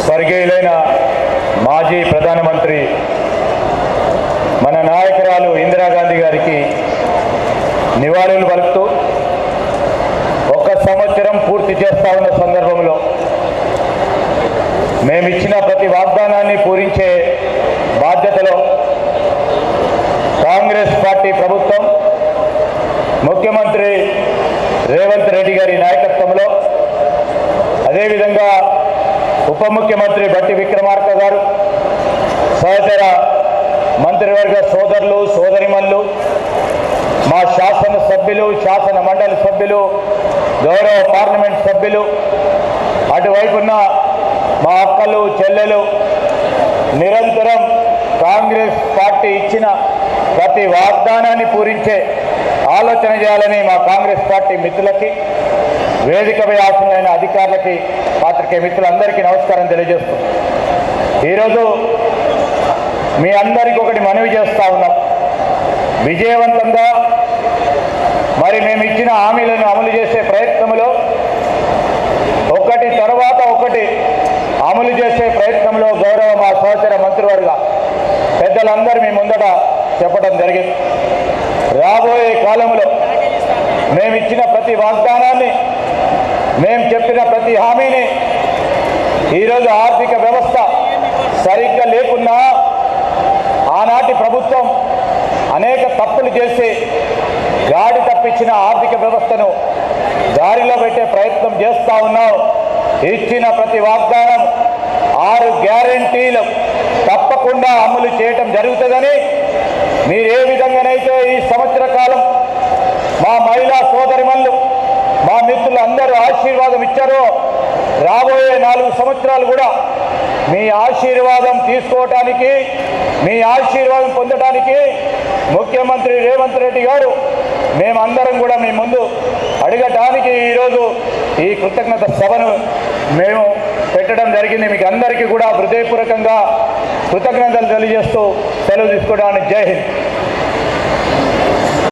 స్వర్గీయులైన మాజీ ప్రధానమంత్రి మన నాయకురాలు ఇందిరాగాంధీ గారికి నివాళులు పలుకుతూ 1 సంవత్సరం పూర్తి చేస్తా ఉన్న సందర్భంలో మేమిచ్చిన ప్రతి వాగ్దానాన్ని పూరించే బాధ్యతలో కాంగ్రెస్ పార్టీ ప్రభుత్వం ముఖ్యమంత్రి రేవంత్ రెడ్డి గారి నాయకత్వంలో, అదేవిధంగా ఉప ముఖ్యమంత్రి బట్టి విక్రమార్క గారు, సహచర మంత్రివర్గ సోదరులు సోదరిమణులు, మా శాసన సభ్యులు, శాసన మండలి సభ్యులు, గౌరవ పార్లమెంట్ సభ్యులు, అటువైపున్న మా అక్కలు చెల్లెలు నిరంతరం కాంగ్రెస్ పార్టీ ఇచ్చిన ప్రతి వాగ్దానాన్ని పూరించే ఆలోచన చేయాలని మా కాంగ్రెస్ పార్టీ మిత్రులకి, వేదికపై ఆసీనులైన అధికారులకి, పాత్రికేయ మిత్రులందరికీ నమస్కారం తెలియజేస్తున్నాం. ఈరోజు మీ అందరికీ ఒకటి మనవి చేస్తూ ఉన్నాం. విజయవంతంగా మరి మేము ఇచ్చిన హామీలను అమలు చేసే ప్రయత్నంలో ఒకటి తర్వాత ఒకటి అమలు చేసే ప్రయత్నంలో గౌరవ మా సహచర మంత్రివర్గ పెద్దలందరూ మీ ముందట చెప్పడం జరిగింది. రాబోయే కాలంలో మేము ఇచ్చిన ప్రతి వాగ్దానాన్ని, మేము చెప్పిన ప్రతి హామీని, ఈరోజు ఆర్థిక వ్యవస్థ సరిగ్గా లేకున్నా ఆనాటి ప్రభుత్వం అనేక తప్పులు చేసి గాడి తప్పించిన ఆర్థిక వ్యవస్థను దారిలో పెట్టే ప్రయత్నం చేస్తూ ఉన్నాం. ఇచ్చిన ప్రతి వాగ్దానం 6 గ్యారెంటీలు తప్పకుండా అమలు చేయటం జరుగుతుందని, మీరు ఏ విధంగానైతే ఈ సంవత్సర కాలం మా మహిళా సోదరిమణులు, మా మిత్రులు అందరూ ఆశీర్వాదం ఇచ్చారో, రాబోయే 4 సంవత్సరాలు కూడా మీ ఆశీర్వాదం తీసుకోవటానికి, మీ ఆశీర్వాదం పొందడానికి ముఖ్యమంత్రి రేవంత్ రెడ్డి గారు మేమందరం కూడా మీ ముందు అడగటానికి ఈరోజు ఈ కృతజ్ఞత సభను మేము పెట్టడం జరిగింది. మీకు అందరికీ కూడా హృదయపూర్వకంగా కృతజ్ఞతలు తెలియజేస్తూ సెలవు తీసుకోవడానికి జై హింద్.